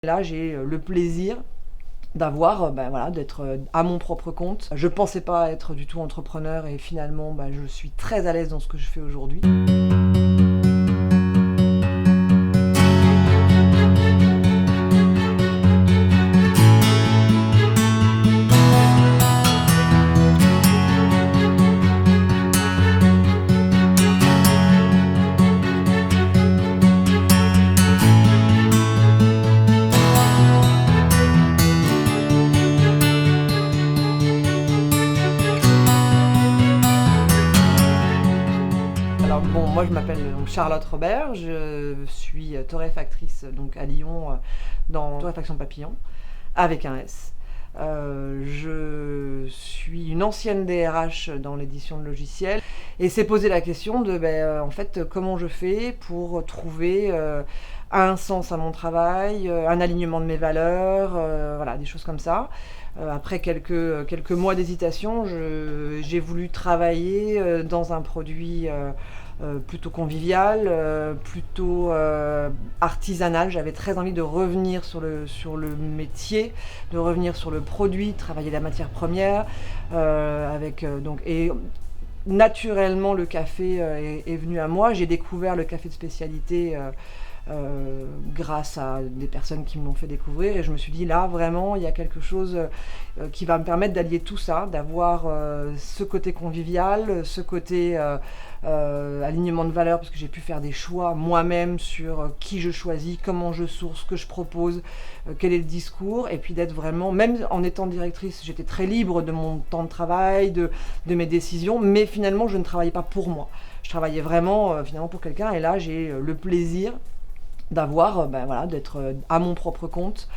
Là, j'ai le plaisir d'avoir, d'être à mon propre compte. Je pensais pas être du tout entrepreneur et finalement, je suis très à l'aise dans ce que je fais aujourd'hui. Alors bon, moi je m'appelle donc Charlotte Robert, je suis torréfactrice donc à Lyon dans Torréfaction Papillon avec un S. Je suis une ancienne DRH dans l'édition de logiciels et s'est posé la question de en fait comment je fais pour trouver un sens à mon travail, un alignement de mes valeurs, voilà, des choses comme ça. Après quelques mois d'hésitation, j'ai voulu travailler dans un produit plutôt convivial, plutôt artisanal. J'avais très envie de revenir sur le métier, de revenir sur le produit, travailler la matière première, et naturellement le café est venu à moi. J'ai découvert le café de spécialité grâce à des personnes qui me l'ont fait découvrir et je me suis dit là vraiment il y a quelque chose qui va me permettre d'allier tout ça, d'avoir ce côté convivial, ce côté alignement de valeurs, parce que j'ai pu faire des choix moi-même sur qui je choisis, comment je source, ce que je propose, quel est le discours, et puis d'être vraiment, même en étant directrice, j'étais très libre de mon temps de travail, de mes décisions, mais finalement je ne travaillais pas pour moi. Je travaillais vraiment finalement pour quelqu'un, et là j'ai le plaisir d'avoir, d'être à mon propre compte.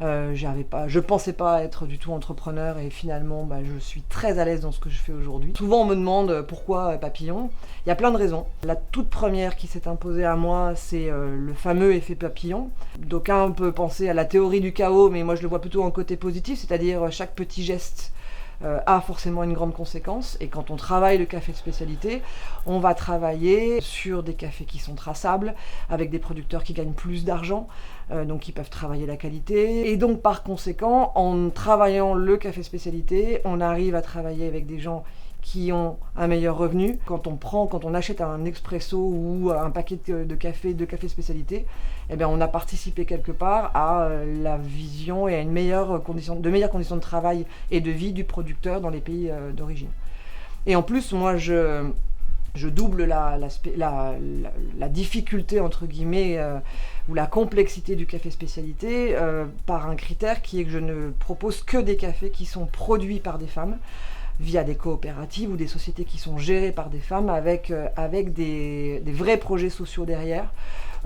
Je pensais pas être du tout entrepreneur et finalement je suis très à l'aise dans ce que je fais aujourd'hui. Souvent on me demande pourquoi papillon. Il y a plein de raisons. La toute première qui s'est imposée à moi, c'est le fameux effet papillon. D'aucuns peuvent penser à la théorie du chaos, mais moi je le vois plutôt en côté positif, c'est-à-dire chaque petit geste a forcément une grande conséquence. Et quand on travaille le café de spécialité, on va travailler sur des cafés qui sont traçables, avec des producteurs qui gagnent plus d'argent, donc qui peuvent travailler la qualité. Et donc par conséquent, en travaillant le café spécialité, on arrive à travailler avec des gens qui ont un meilleur revenu. Quand on achète un expresso ou un paquet de café spécialité, on a participé quelque part à la vision et à de meilleures conditions de travail et de vie du producteur dans les pays d'origine. Et en plus, moi, je double la difficulté, entre guillemets, ou la complexité du café spécialité par un critère qui est que je ne propose que des cafés qui sont produits par des femmes, via des coopératives ou des sociétés qui sont gérées par des femmes avec des vrais projets sociaux derrière,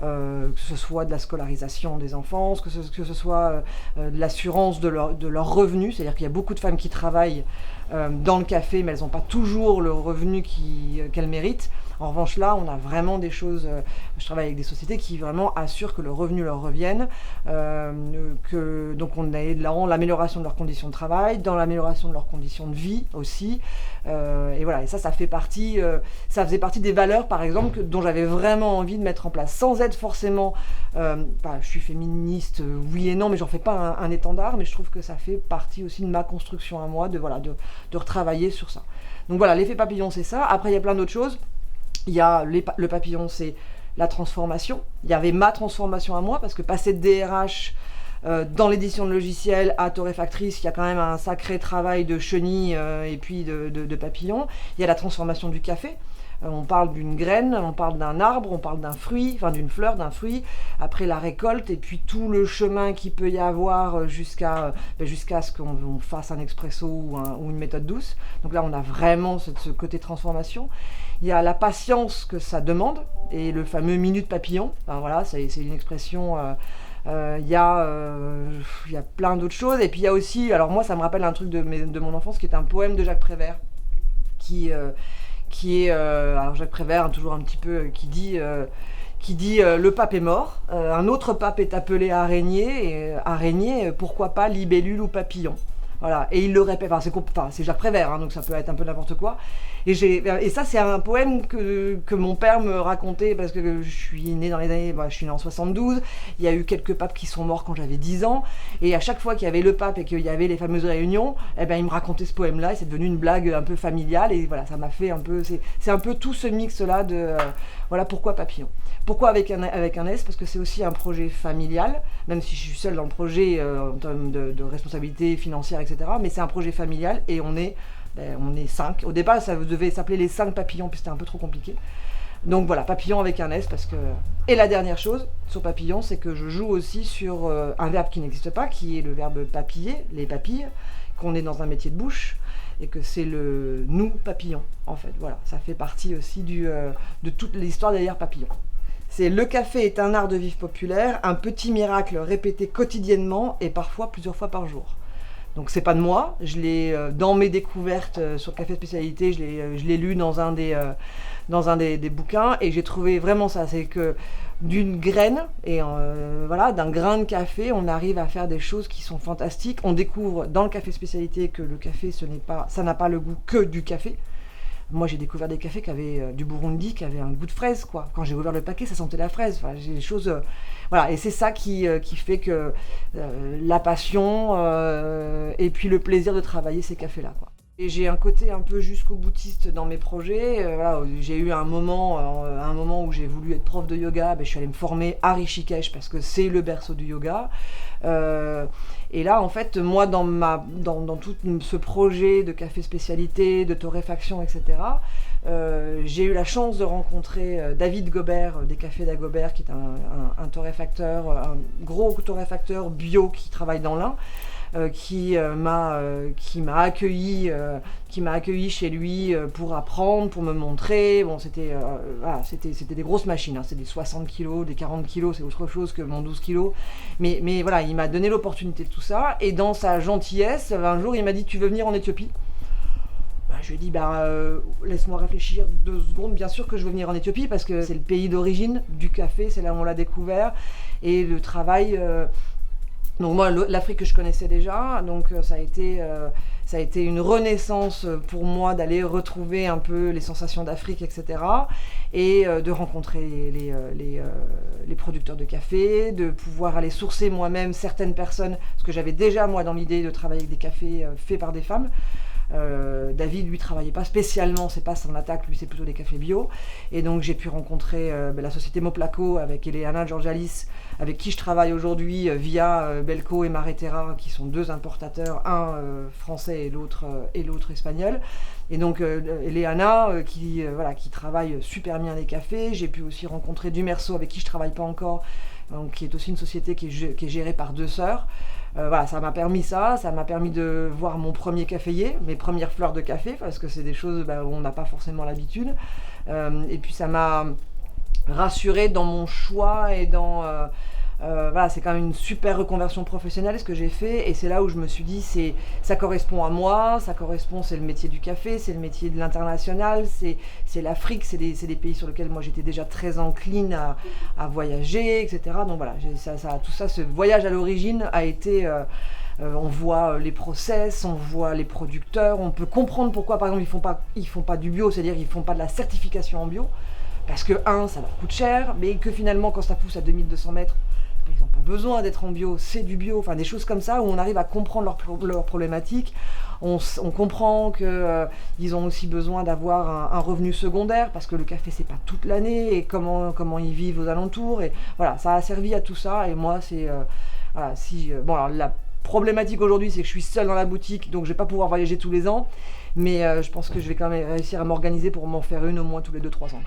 que ce soit de la scolarisation des enfants, que ce soit de l'assurance de leur revenu, c'est-à-dire qu'il y a beaucoup de femmes qui travaillent dans le café, mais elles n'ont pas toujours le revenu qu'elles méritent. En revanche, là, on a vraiment des choses. Je travaille avec des sociétés qui vraiment assurent que le revenu leur revienne. Donc, on est dans l'amélioration de leurs conditions de travail, dans l'amélioration de leurs conditions de vie aussi. Et voilà. Et ça fait partie. Ça faisait partie des valeurs, par exemple, dont j'avais vraiment envie de mettre en place, sans être forcément. Je suis féministe, oui et non, mais j'en fais pas un étendard. Mais je trouve que ça fait partie aussi de ma construction à moi, de retravailler sur ça. Donc voilà, l'effet papillon, c'est ça. Après, il y a plein d'autres choses. Il y a le papillon, c'est la transformation. Il y avait ma transformation à moi, parce que passer de DRH dans l'édition de logiciels à torréfactrice, il y a quand même un sacré travail de chenille et puis de papillon. Il y a la transformation du café. On parle d'une graine, on parle d'un arbre, on parle d'un fruit, enfin d'une fleur, d'un fruit, après la récolte, et puis tout le chemin qu'il peut y avoir jusqu'à ce qu'on fasse un expresso ou une méthode douce. Donc là, on a vraiment ce côté transformation. Il y a la patience que ça demande, et le fameux minute papillon. Enfin, voilà, c'est une expression... Il y a plein d'autres choses. Et puis il y a aussi, alors moi ça me rappelle un truc de mon enfance qui est un poème de Jacques Prévert qui est alors Jacques Prévert, toujours un petit peu, qui dit le pape est mort, un autre pape est appelé araignée, et araignée, pourquoi pas libellule ou papillon. Voilà, et il le répète, c'est Jacques Prévert, hein, donc ça peut être un peu n'importe quoi. Et ça, c'est un poème que mon père me racontait, parce que je suis née dans les années, je suis née en 72, il y a eu quelques papes qui sont morts quand j'avais 10 ans, et à chaque fois qu'il y avait le pape et qu'il y avait les fameuses réunions, il me racontait ce poème-là, et c'est devenu une blague un peu familiale, et voilà, ça m'a fait un peu, c'est un peu tout ce mix-là de, voilà, pourquoi Papillon. Pourquoi avec un S? Parce que c'est aussi un projet familial, même si je suis seule dans le projet en termes de responsabilité financière, etc. Mais c'est un projet familial et on est 5. Au départ, ça devait s'appeler les 5 papillons, puis c'était un peu trop compliqué. Donc voilà, Papillon avec un S parce que... Et la dernière chose sur Papillon, c'est que je joue aussi sur un verbe qui n'existe pas, qui est le verbe papiller, les papilles, qu'on est dans un métier de bouche, et que c'est le nous papillon, en fait. Voilà, ça fait partie aussi de toute l'histoire derrière Papillon. C'est le café est un art de vivre populaire, un petit miracle répété quotidiennement et parfois plusieurs fois par jour. Donc c'est pas de moi, je l'ai dans mes découvertes sur le café spécialité, je l'ai lu dans un des bouquins et j'ai trouvé vraiment ça, c'est que d'une graine et voilà, d'un grain de café, on arrive à faire des choses qui sont fantastiques. On découvre dans le café spécialité que le café, ça n'a pas le goût que du café. Moi, j'ai découvert des cafés qui avaient du Burundi, qui avaient un goût de fraise, quoi. Quand j'ai ouvert le paquet, ça sentait la fraise. Enfin, j'ai des choses... voilà, et c'est ça qui fait que la passion et puis le plaisir de travailler ces cafés-là, quoi. Et j'ai un côté un peu jusqu'au boutiste dans mes projets. Voilà, j'ai eu un moment où j'ai voulu être prof de yoga. Je suis allée me former à Rishikesh parce que c'est le berceau du yoga. Et là, en fait, moi, dans tout ce projet de café spécialité, de torréfaction, etc., j'ai eu la chance de rencontrer David Gobert, des Cafés d'Agobert, qui est un torréfacteur, un gros torréfacteur bio qui travaille dans l'Ain. Qui m'a accueilli chez lui pour apprendre, pour me montrer. Bon, c'était des grosses machines, hein. C'est des 60 kilos, des 40 kilos, c'est autre chose que mon 12 kilos. Mais voilà, il m'a donné l'opportunité de tout ça. Et dans sa gentillesse, un jour, il m'a dit « Tu veux venir en Éthiopie ?» Je lui ai dit laisse-moi réfléchir 2 secondes. Bien sûr que je veux venir en Éthiopie parce que c'est le pays d'origine du café, c'est là où on l'a découvert. Et le travail... Donc moi, l'Afrique que je connaissais déjà, donc ça a été une renaissance pour moi d'aller retrouver un peu les sensations d'Afrique, etc. Et de rencontrer les producteurs de café, de pouvoir aller sourcer moi-même certaines personnes, parce que j'avais déjà moi dans l'idée de travailler avec des cafés faits par des femmes. David, lui, travaillait pas spécialement, c'est pas son attaque, lui, c'est plutôt des cafés bio. Et donc, j'ai pu rencontrer la société Moplaco avec Eleana Georgalis, avec qui je travaille aujourd'hui via Belco et Maretera, qui sont 2 importateurs, un français et l'autre espagnol. Et donc, Eleana, qui travaille super bien les cafés. J'ai pu aussi rencontrer Dumerceau, avec qui je travaille pas encore, donc, qui est aussi une société qui est gérée par 2 sœurs. Voilà, ça m'a permis de voir mon premier caféier, mes premières fleurs de café, parce que c'est des choses où on n'a pas forcément l'habitude. Et puis ça m'a rassurée dans mon choix et dans... voilà, c'est quand même une super reconversion professionnelle ce que j'ai fait, et c'est là où je me suis dit ça correspond à moi, c'est le métier du café, c'est le métier de l'international, c'est l'Afrique, c'est des pays sur lesquels moi j'étais déjà très encline à voyager, etc. Donc voilà, tout ça, ce voyage à l'origine a été... on voit les process, on voit les producteurs, on peut comprendre pourquoi par exemple ils font pas du bio, c'est-à-dire ils font pas de la certification en bio, parce que ça leur coûte cher, mais que finalement quand ça pousse à 2200 mètres, ils n'ont pas besoin d'être en bio, c'est du bio, enfin des choses comme ça où on arrive à comprendre leurs problématiques. On comprend qu'ils ont aussi besoin d'avoir un revenu secondaire parce que le café c'est pas toute l'année et comment ils vivent aux alentours, et voilà, ça a servi à tout ça. Et moi c'est voilà, alors la problématique aujourd'hui c'est que je suis seule dans la boutique, donc je vais pas pouvoir voyager tous les ans, mais je pense que je vais quand même réussir à m'organiser pour m'en faire une au moins tous les 2-3 ans.